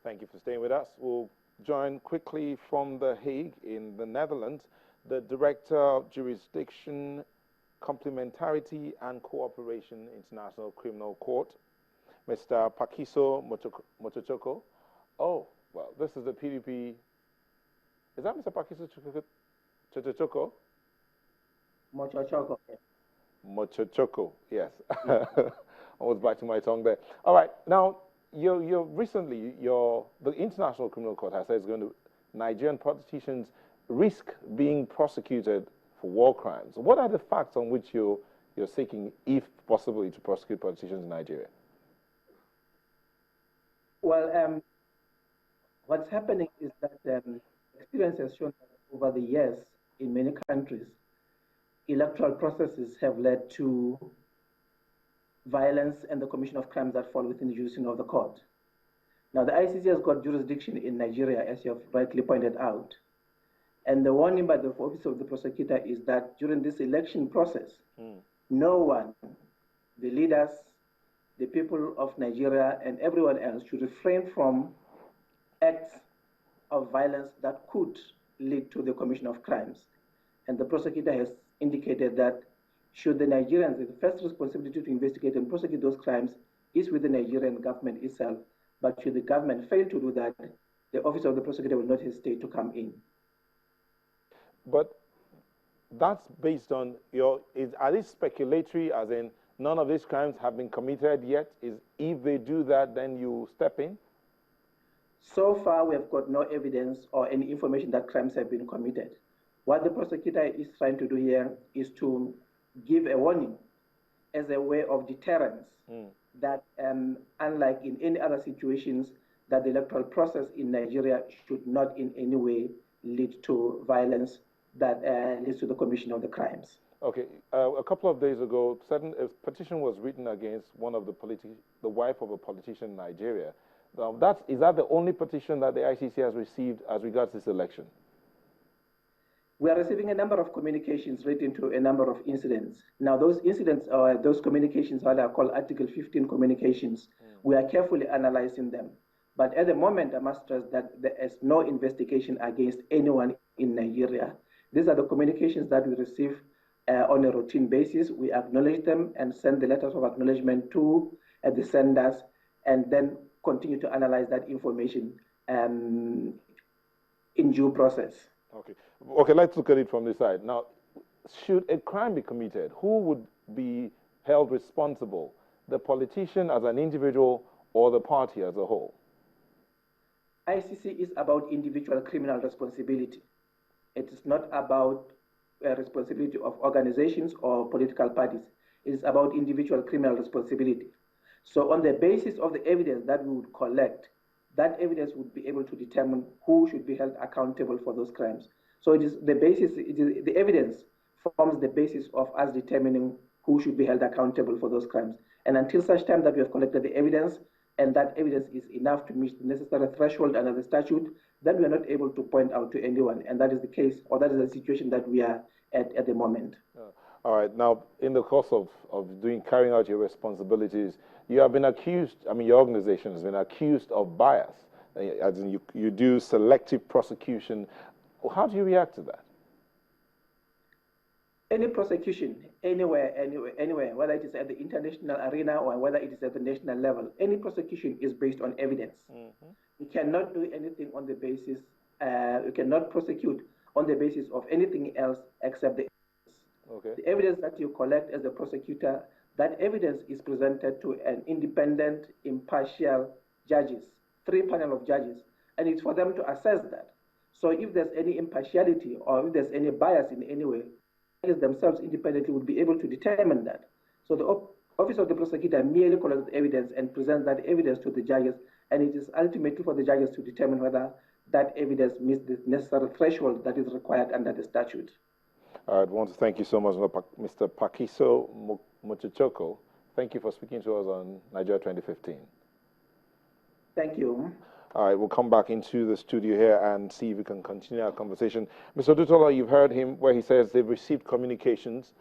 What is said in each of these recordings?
Thank you for staying with us. We'll join quickly from The Hague in the Netherlands, the Director of Jurisdiction, Complementarity and Cooperation, International Criminal Court, Mr. Pakiso Mochochoko. Oh, well, this is the PDP. Is that Mr. Pakiso Mochochoko? Mochochoko. Mochochoko, yes. I was biting my tongue there. All right, now, recently, the International Criminal Court has said it's going to, Nigerian politicians risk being prosecuted for war crimes. What are the facts on which you're seeking, if possibly, to prosecute politicians in Nigeria? Well, what's happening is that experience has shown that over the years, in many countries, electoral processes have led to violence and the commission of crimes that fall within the jurisdiction of the court. Now, the ICC has got jurisdiction in Nigeria, as you have rightly pointed out. And the warning by the Office of the Prosecutor is that during this election process, no one, the leaders, the people of Nigeria, and everyone else should refrain from acts of violence that could lead to the commission of crimes. And the prosecutor has indicated that should the Nigerians, the first responsibility to investigate and prosecute those crimes is with the Nigerian government itself. But should the government fail to do that, the Office of the Prosecutor will not hesitate to come in. But that's based on are these speculatory, as in none of these crimes have been committed yet? If they do that, then you step in? So far, we have got no evidence or any information that crimes have been committed. What the prosecutor is trying to do here is to give a warning as a way of deterrence that unlike in any other situations, that the electoral process in Nigeria should not in any way lead to violence that leads to the commission of the crimes. Okay, a couple of days ago, a petition was written against one of the wife of a politician in Nigeria. Is that the only petition that the ICC has received as regards this election? We are receiving a number of communications relating to a number of incidents. Now, those incidents or those communications, what are called Article 15 communications, we are carefully analyzing them. But at the moment, I must stress that there is no investigation against anyone in Nigeria. These are the communications that we receive on a routine basis. We acknowledge them and send the letters of acknowledgement to the senders, and then continue to analyze that information in due process. Okay, let's look at it from this side. Now, should a crime be committed, who would be held responsible? The politician as an individual or the party as a whole? ICC is about individual criminal responsibility. It is not about responsibility of organizations or political parties. It is about individual criminal responsibility. So on the basis of the evidence that we would collect, that evidence would be able to determine who should be held accountable for those crimes. So it is the basis, the evidence forms the basis of us determining who should be held accountable for those crimes. And until such time that we have collected the evidence, and that evidence is enough to meet the necessary threshold under the statute, then we are not able to point out to anyone. And that is the case, or that is the situation that we are at the moment. All right. Now, in the course of carrying out your responsibilities, you have been accused, your organization has been accused of bias, as in you do selective prosecution. How do you react to that? Any prosecution, anywhere, whether it is at the international arena or whether it is at the national level, any prosecution is based on evidence. You cannot do anything on the basis, you cannot prosecute on the basis of anything else except the evidence. Okay. The evidence that you collect as a prosecutor, that evidence is presented to an independent, impartial judges, 3 panel of judges, and it's for them to assess that. So if there's any impartiality or if there's any bias in any way, judges themselves independently would be able to determine that. So the Office of the Prosecutor merely collects evidence and presents that evidence to the judges, and it is ultimately for the judges to determine whether that evidence meets the necessary threshold that is required under the statute. I want to thank you so much, Mr. Pakiso Mochochoko. Thank you for speaking to us on Nigeria 2015. Thank you. All right, we'll come back into the studio here and see if we can continue our conversation. Mr. Dutola, you've heard him where he says they've received communications,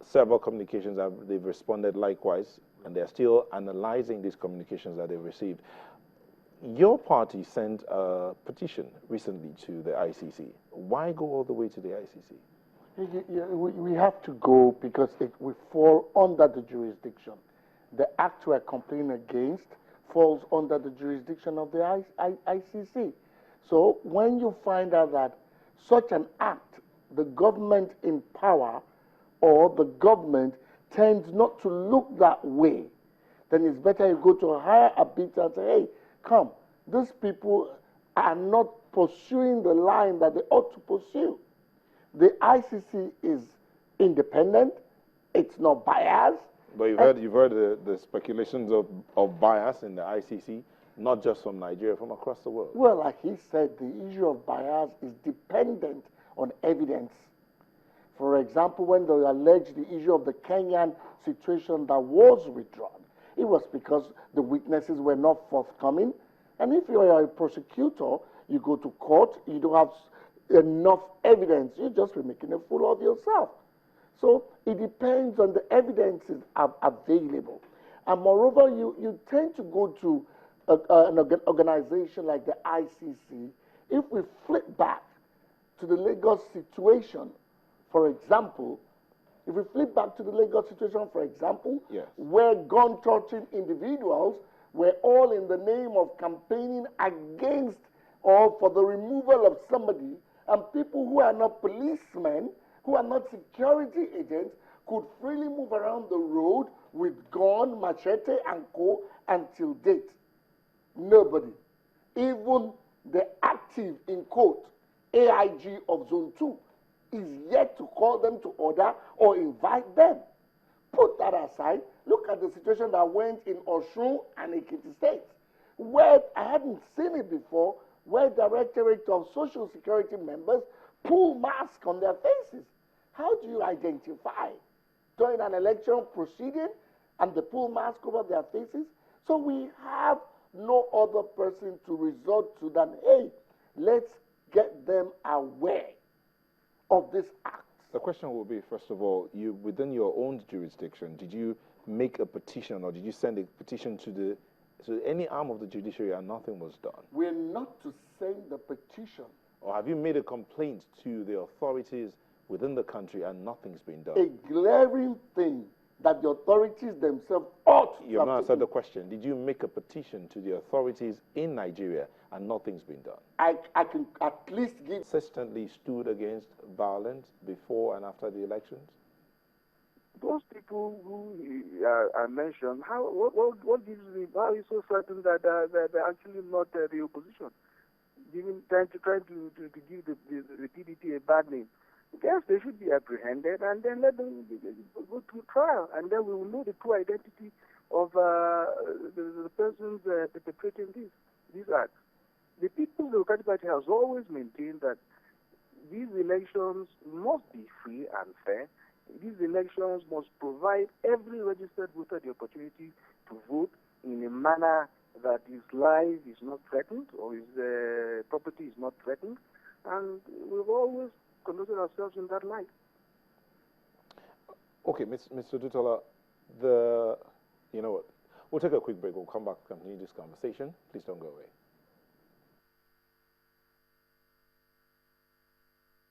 several communications, they've responded likewise, and they're still analyzing these communications that they've received. Your party sent a petition recently to the ICC. Why go all the way to the ICC? We have to go because we fall under the jurisdiction. The act we're complaining against falls under the jurisdiction of the ICC. So when you find out that such an act, the government in power or the government tends not to look that way, then it's better you go to a higher arbiter and say, hey, come, these people are not pursuing the line that they ought to pursue. The ICC is independent, it's not biased. But you've heard the speculations of bias in the ICC, not just from Nigeria, from across the world. Well, like he said, the issue of bias is dependent on evidence. For example, when they alleged the issue of the Kenyan situation that was withdrawn, it was because the witnesses were not forthcoming. And if you are a prosecutor, you go to court, you don't have enough evidence, you just be making a fool of yourself. So it depends on the evidences available. And moreover, you tend to go to an organization like the ICC. If we flip back to the Lagos situation, for example, yes, where gun-toting individuals were all in the name of campaigning against or for the removal of somebody, and people who are not policemen, who are not security agents, could freely move around the road with gun, machete, and co. until date. Nobody, even the active, in quote, AIG of Zone 2, is yet to call them to order or invite them. Put that aside, look at the situation that went in Osun and Ekiti states, where I hadn't seen it before, where Directorate of Social Security members pull masks on their faces. How do you identify during an election proceeding and they pull masks over their faces? So we have no other person to resort to than, hey, let's get them aware of this act. The question will be, first of all, you within your own jurisdiction, did you make a petition or did you send a petition to any arm of the judiciary and nothing was done? We're not to send the petition. Or have you made a complaint to the authorities within the country and nothing's been done? A glaring thing that the authorities themselves ought to. You have not answered the question. Did you make a petition to the authorities in Nigeria and nothing's been done? I can at least give. Consistently stood against violence before and after the elections? Those people who I mentioned, what gives me, how is so certain that they're actually not the opposition? Trying to give the PDP a bad name. Yes, they should be apprehended and then let them go through trial, and then we will know the true identity of the persons perpetrating these acts. The People's Democratic Party has always maintained that these elections must be free and fair. These elections must provide every registered voter the opportunity to vote in a manner that his life is not threatened or his property is not threatened, and we've always conducted ourselves in that light. Okay, Mr. Dutola, you know what? We'll take a quick break. We'll come back and continue this conversation. Please don't go away.